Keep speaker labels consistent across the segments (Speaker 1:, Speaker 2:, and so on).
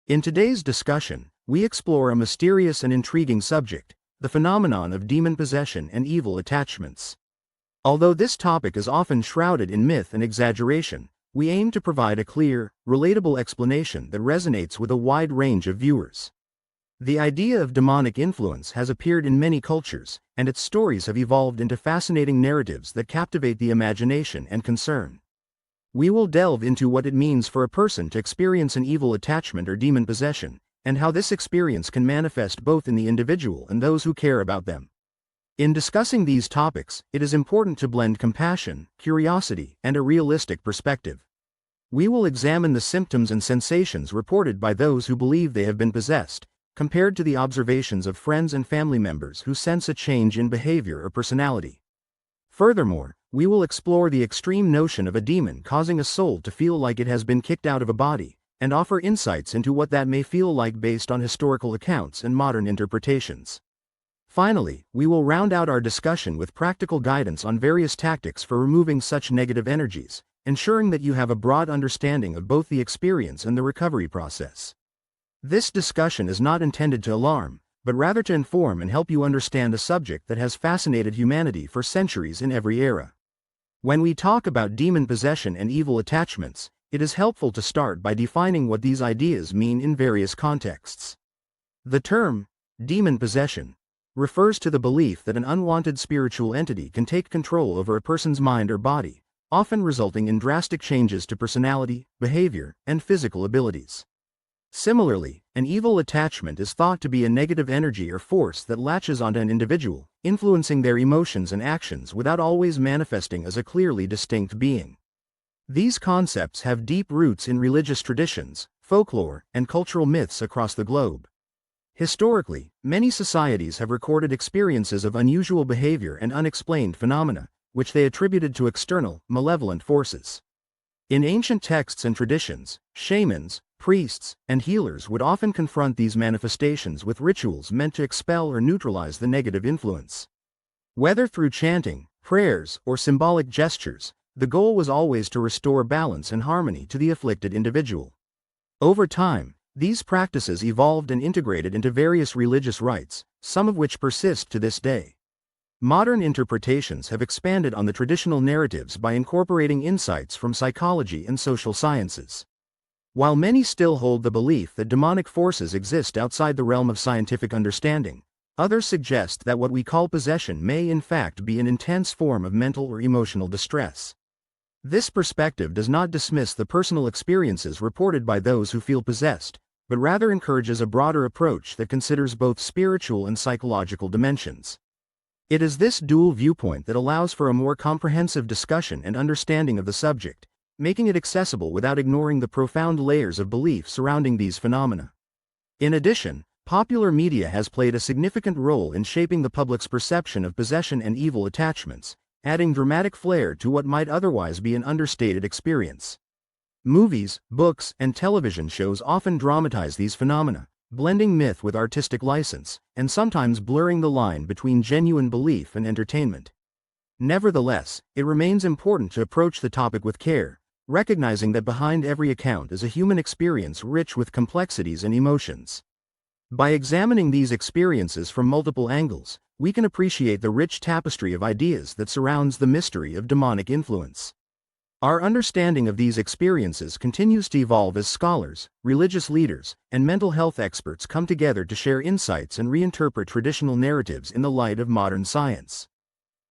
Speaker 1: In today's discussion, we explore a mysterious and intriguing subject, the phenomenon of demon possession and evil attachments. Although this topic is often shrouded in myth and exaggeration, we aim to provide a clear, relatable explanation that resonates with a wide range of viewers. The idea of demonic influence has appeared in many cultures, and its stories have evolved into fascinating narratives that captivate the imagination and concern. We will delve into what it means for a person to experience an evil attachment or demon possession, and how this experience can manifest both in the individual and those who care about them. In discussing these topics, it is important to blend compassion, curiosity, and a realistic perspective. We will examine the symptoms and sensations reported by those who believe they have been possessed, compared to the observations of friends and family members who sense a change in behavior or personality. Furthermore, we will explore the extreme notion of a demon causing a soul to feel like it has been kicked out of a body, and offer insights into what that may feel like based on historical accounts and modern interpretations. Finally, we will round out our discussion with practical guidance on various tactics for removing such negative energies, ensuring that you have a broad understanding of both the experience and the recovery process. This discussion is not intended to alarm, but rather to inform and help you understand a subject that has fascinated humanity for centuries in every era. When we talk about demon possession and evil attachments, it is helpful to start by defining what these ideas mean in various contexts. The term, demon possession, refers to the belief that an unwanted spiritual entity can take control over a person's mind or body, often resulting in drastic changes to personality, behavior, and physical abilities. Similarly, an evil attachment is thought to be a negative energy or force that latches onto an individual, influencing their emotions and actions without always manifesting as a clearly distinct being. These concepts have deep roots in religious traditions, folklore, and cultural myths across the globe. Historically, many societies have recorded experiences of unusual behavior and unexplained phenomena, which they attributed to external, malevolent forces. In ancient texts and traditions, shamans, priests, and healers would often confront these manifestations with rituals meant to expel or neutralize the negative influence. Whether through chanting, prayers, or symbolic gestures, the goal was always to restore balance and harmony to the afflicted individual. Over time, these practices evolved and integrated into various religious rites, some of which persist to this day. Modern interpretations have expanded on the traditional narratives by incorporating insights from psychology and social sciences. While many still hold the belief that demonic forces exist outside the realm of scientific understanding, others suggest that what we call possession may in fact be an intense form of mental or emotional distress. This perspective does not dismiss the personal experiences reported by those who feel possessed, but rather encourages a broader approach that considers both spiritual and psychological dimensions. It is this dual viewpoint that allows for a more comprehensive discussion and understanding of the subject, making it accessible without ignoring the profound layers of belief surrounding these phenomena. In addition, popular media has played a significant role in shaping the public's perception of possession and evil attachments, adding dramatic flair to what might otherwise be an understated experience. Movies, books, and television shows often dramatize these phenomena, blending myth with artistic license, and sometimes blurring the line between genuine belief and entertainment. Nevertheless, it remains important to approach the topic with care, recognizing that behind every account is a human experience rich with complexities and emotions. By examining these experiences from multiple angles, we can appreciate the rich tapestry of ideas that surrounds the mystery of demonic influence. Our understanding of these experiences continues to evolve as scholars, religious leaders, and mental health experts come together to share insights and reinterpret traditional narratives in the light of modern science.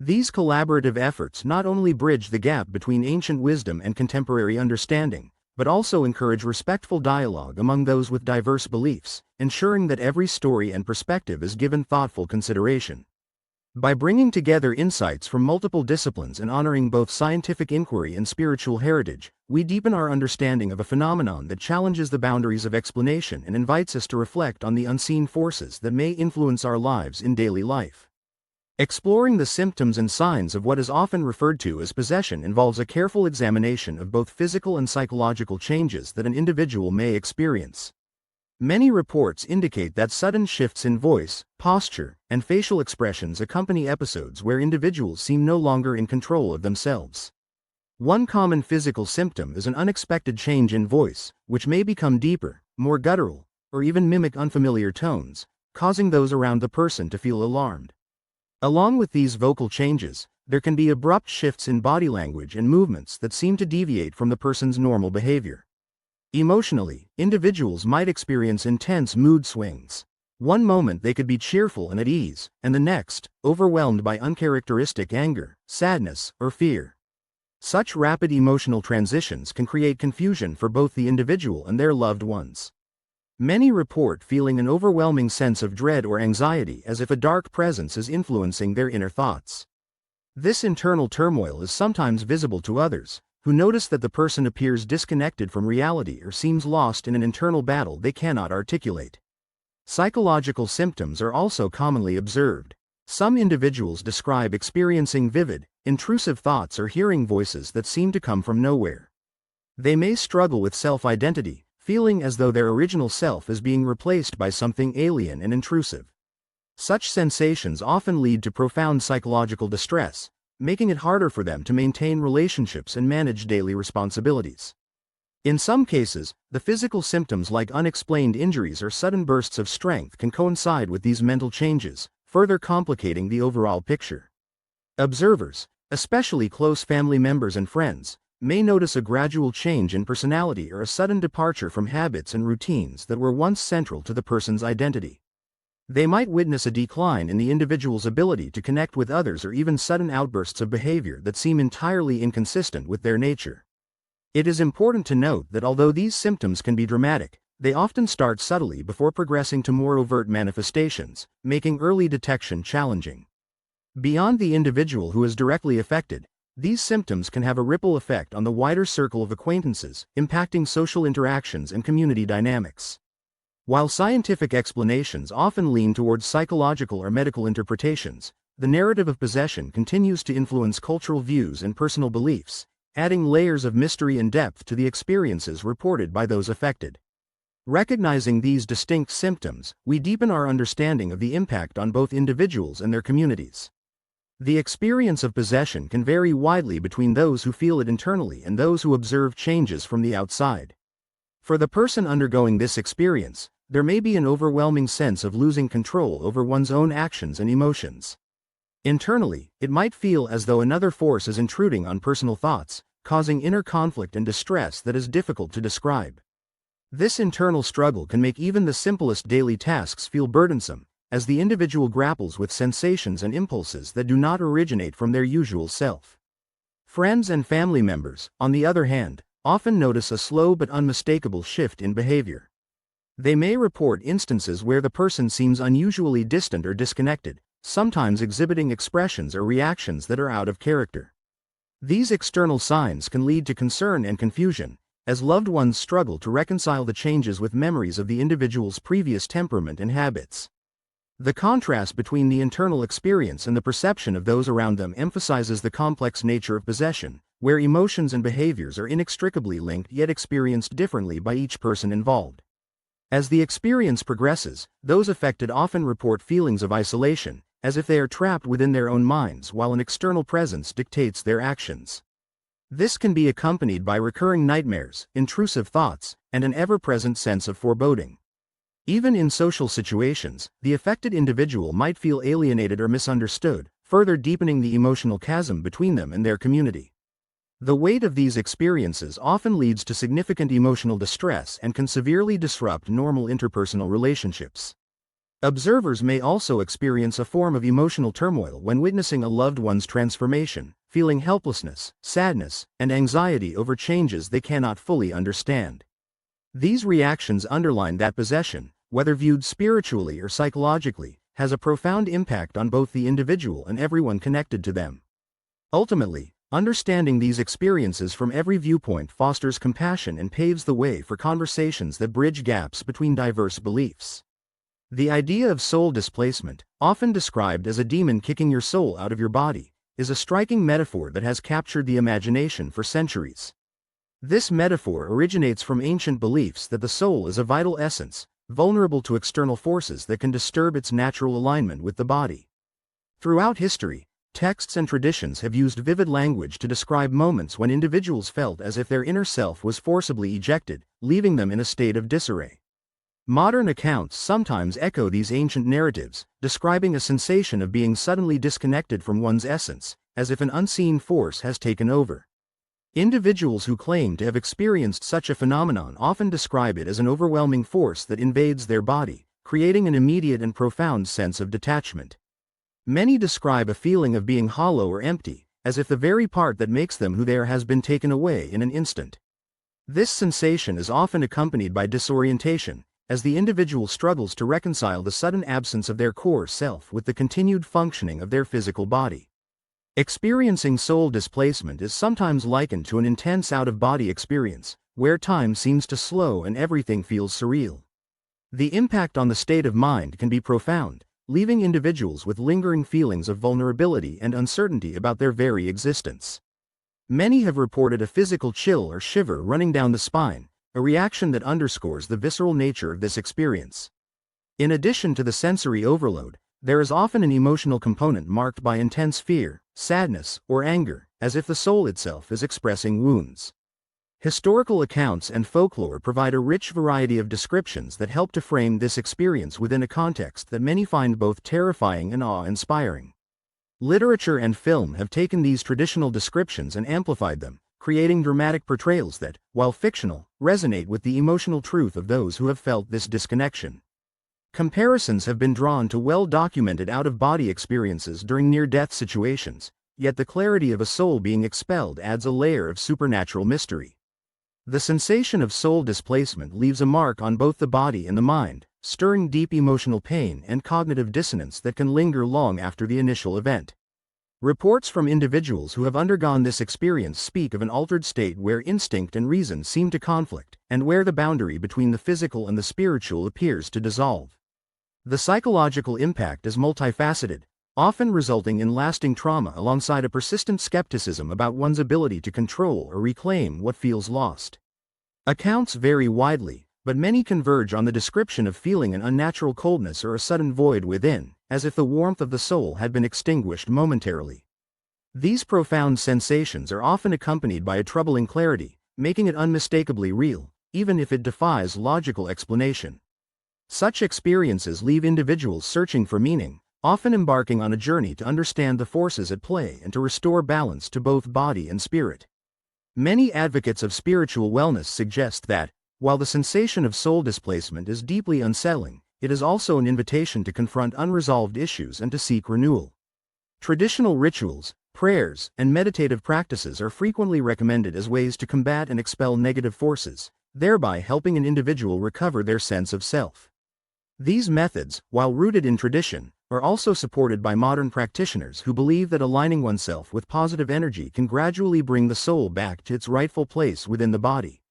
Speaker 1: These collaborative efforts not only bridge the gap between ancient wisdom and contemporary understanding, but also encourage respectful dialogue among those with diverse beliefs, ensuring that every story and perspective is given thoughtful consideration. By bringing together insights from multiple disciplines and honoring both scientific inquiry and spiritual heritage, we deepen our understanding of a phenomenon that challenges the boundaries of explanation and invites us to reflect on the unseen forces that may influence our lives in daily life. Exploring the symptoms and signs of what is often referred to as possession involves a careful examination of both physical and psychological changes that an individual may experience. Many reports indicate that sudden shifts in voice, posture, and facial expressions accompany episodes where individuals seem no longer in control of themselves. One common physical symptom is an unexpected change in voice, which may become deeper, more guttural, or even mimic unfamiliar tones, causing those around the person to feel alarmed. Along with these vocal changes, there can be abrupt shifts in body language and movements that seem to deviate from the person's normal behavior. Emotionally, individuals might experience intense mood swings. One moment they could be cheerful and at ease, and the next, overwhelmed by uncharacteristic anger, sadness, or fear. Such rapid emotional transitions can create confusion for both the individual and their loved ones. Many report feeling an overwhelming sense of dread or anxiety as if a dark presence is influencing their inner thoughts. This internal turmoil is sometimes visible to others, who notice that the person appears disconnected from reality or seems lost in an internal battle they cannot articulate. Psychological symptoms are also commonly observed. Some individuals describe experiencing vivid, intrusive thoughts or hearing voices that seem to come from nowhere. They may struggle with self-identity, feeling as though their original self is being replaced by something alien and intrusive. Such sensations often lead to profound psychological distress, making it harder for them to maintain relationships and manage daily responsibilities. In some cases, the physical symptoms like unexplained injuries or sudden bursts of strength can coincide with these mental changes, further complicating the overall picture. Observers, especially close family members and friends, may notice a gradual change in personality or a sudden departure from habits and routines that were once central to the person's identity. They might witness a decline in the individual's ability to connect with others or even sudden outbursts of behavior that seem entirely inconsistent with their nature. It is important to note that although these symptoms can be dramatic, they often start subtly before progressing to more overt manifestations, making early detection challenging. Beyond the individual who is directly affected, these symptoms can have a ripple effect on the wider circle of acquaintances, impacting social interactions and community dynamics. While scientific explanations often lean towards psychological or medical interpretations, the narrative of possession continues to influence cultural views and personal beliefs, adding layers of mystery and depth to the experiences reported by those affected. Recognizing these distinct symptoms, we deepen our understanding of the impact on both individuals and their communities. The experience of possession can vary widely between those who feel it internally and those who observe changes from the outside. For the person undergoing this experience, there may be an overwhelming sense of losing control over one's own actions and emotions. Internally, it might feel as though another force is intruding on personal thoughts, causing inner conflict and distress that is difficult to describe. This internal struggle can make even the simplest daily tasks feel burdensome, as the individual grapples with sensations and impulses that do not originate from their usual self. Friends and family members, on the other hand, often notice a slow but unmistakable shift in behavior. They may report instances where the person seems unusually distant or disconnected, sometimes exhibiting expressions or reactions that are out of character. These external signs can lead to concern and confusion, as loved ones struggle to reconcile the changes with memories of the individual's previous temperament and habits. The contrast between the internal experience and the perception of those around them emphasizes the complex nature of possession, where emotions and behaviors are inextricably linked yet experienced differently by each person involved. As the experience progresses, those affected often report feelings of isolation, as if they are trapped within their own minds while an external presence dictates their actions. This can be accompanied by recurring nightmares, intrusive thoughts, and an ever-present sense of foreboding. Even in social situations, the affected individual might feel alienated or misunderstood, further deepening the emotional chasm between them and their community. The weight of these experiences often leads to significant emotional distress and can severely disrupt normal interpersonal relationships. Observers may also experience a form of emotional turmoil when witnessing a loved one's transformation, feeling helplessness, sadness, and anxiety over changes they cannot fully understand. These reactions underline that possession, whether viewed spiritually or psychologically, has a profound impact on both the individual and everyone connected to them. Ultimately, understanding these experiences from every viewpoint fosters compassion and paves the way for conversations that bridge gaps between diverse beliefs. The idea of soul displacement, often described as a demon kicking your soul out of your body, is a striking metaphor that has captured the imagination for centuries. This metaphor originates from ancient beliefs that the soul is a vital essence, vulnerable to external forces that can disturb its natural alignment with the body. Throughout history, texts and traditions have used vivid language to describe moments when individuals felt as if their inner self was forcibly ejected, leaving them in a state of disarray. Modern accounts sometimes echo these ancient narratives, describing a sensation of being suddenly disconnected from one's essence, as if an unseen force has taken over. Individuals who claim to have experienced such a phenomenon often describe it as an overwhelming force that invades their body, creating an immediate and profound sense of detachment. Many describe a feeling of being hollow or empty, as if the very part that makes them who they are has been taken away in an instant. This sensation is often accompanied by disorientation, as the individual struggles to reconcile the sudden absence of their core self with the continued functioning of their physical body. Experiencing soul displacement is sometimes likened to an intense out-of-body experience, where time seems to slow and everything feels surreal. The impact on the state of mind can be profound, leaving individuals with lingering feelings of vulnerability and uncertainty about their very existence. Many have reported a physical chill or shiver running down the spine, a reaction that underscores the visceral nature of this experience. In addition to the sensory overload, there is often an emotional component marked by intense fear, sadness, or anger, as if the soul itself is expressing wounds. Historical accounts and folklore provide a rich variety of descriptions that help to frame this experience within a context that many find both terrifying and awe-inspiring. Literature and film have taken these traditional descriptions and amplified them, creating dramatic portrayals that, while fictional, resonate with the emotional truth of those who have felt this disconnection. Comparisons have been drawn to well-documented out-of-body experiences during near-death situations, yet the clarity of a soul being expelled adds a layer of supernatural mystery. The sensation of soul displacement leaves a mark on both the body and the mind, stirring deep emotional pain and cognitive dissonance that can linger long after the initial event. Reports from individuals who have undergone this experience speak of an altered state where instinct and reason seem to conflict, and where the boundary between the physical and the spiritual appears to dissolve. The psychological impact is multifaceted, often resulting in lasting trauma alongside a persistent skepticism about one's ability to control or reclaim what feels lost. Accounts vary widely, but many converge on the description of feeling an unnatural coldness or a sudden void within, as if the warmth of the soul had been extinguished momentarily. These profound sensations are often accompanied by a troubling clarity, making it unmistakably real, even if it defies logical explanation. Such experiences leave individuals searching for meaning, often embarking on a journey to understand the forces at play and to restore balance to both body and spirit. Many advocates of spiritual wellness suggest that, while the sensation of soul displacement is deeply unsettling, it is also an invitation to confront unresolved issues and to seek renewal. Traditional rituals, prayers, and meditative practices are frequently recommended as ways to combat and expel negative forces, thereby helping an individual recover their sense of self. These methods, while rooted in tradition, are also supported by modern practitioners who believe that aligning oneself with positive energy can gradually bring the soul back to its rightful place within the body.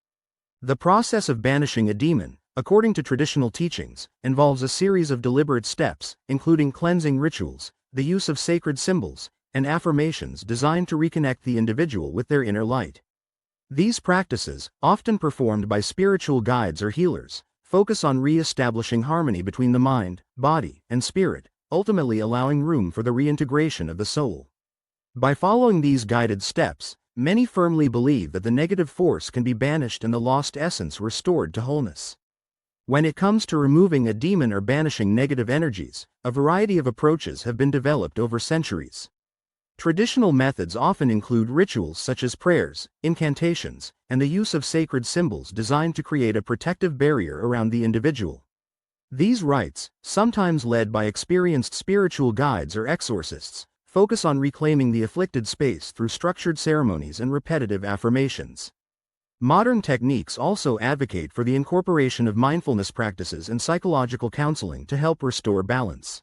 Speaker 1: The process of banishing a demon, according to traditional teachings, involves a series of deliberate steps, including cleansing rituals, the use of sacred symbols, and affirmations designed to reconnect the individual with their inner light. These practices, often performed by spiritual guides or healers, focus on re-establishing harmony between the mind, body, and spirit, ultimately allowing room for the reintegration of the soul. By following these guided steps, many firmly believe that the negative force can be banished and the lost essence restored to wholeness. When it comes to removing a demon or banishing negative energies, a variety of approaches have been developed over centuries. Traditional methods often include rituals such as prayers, incantations, and the use of sacred symbols designed to create a protective barrier around the individual. These rites, sometimes led by experienced spiritual guides or exorcists, focus on reclaiming the afflicted space through structured ceremonies and repetitive affirmations. Modern techniques also advocate for the incorporation of mindfulness practices and psychological counseling to help restore balance.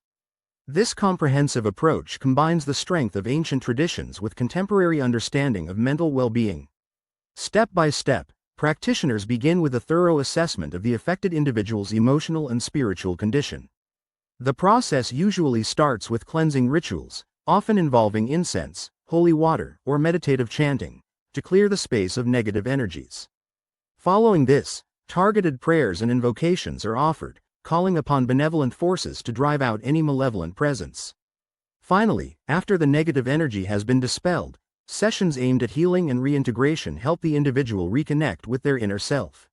Speaker 1: This comprehensive approach combines the strength of ancient traditions with contemporary understanding of mental well-being. Step by step, practitioners begin with a thorough assessment of the affected individual's emotional and spiritual condition. The process usually starts with cleansing rituals, often involving incense, holy water, or meditative chanting, to clear the space of negative energies. Following this, targeted prayers and invocations are offered, calling upon benevolent forces to drive out any malevolent presence. Finally, after the negative energy has been dispelled, sessions aimed at healing and reintegration help the individual reconnect with their inner self.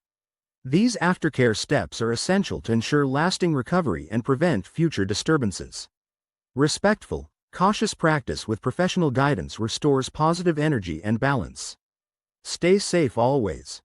Speaker 1: These aftercare steps are essential to ensure lasting recovery and prevent future disturbances. Respectful, cautious practice with professional guidance restores positive energy and balance. Stay safe always.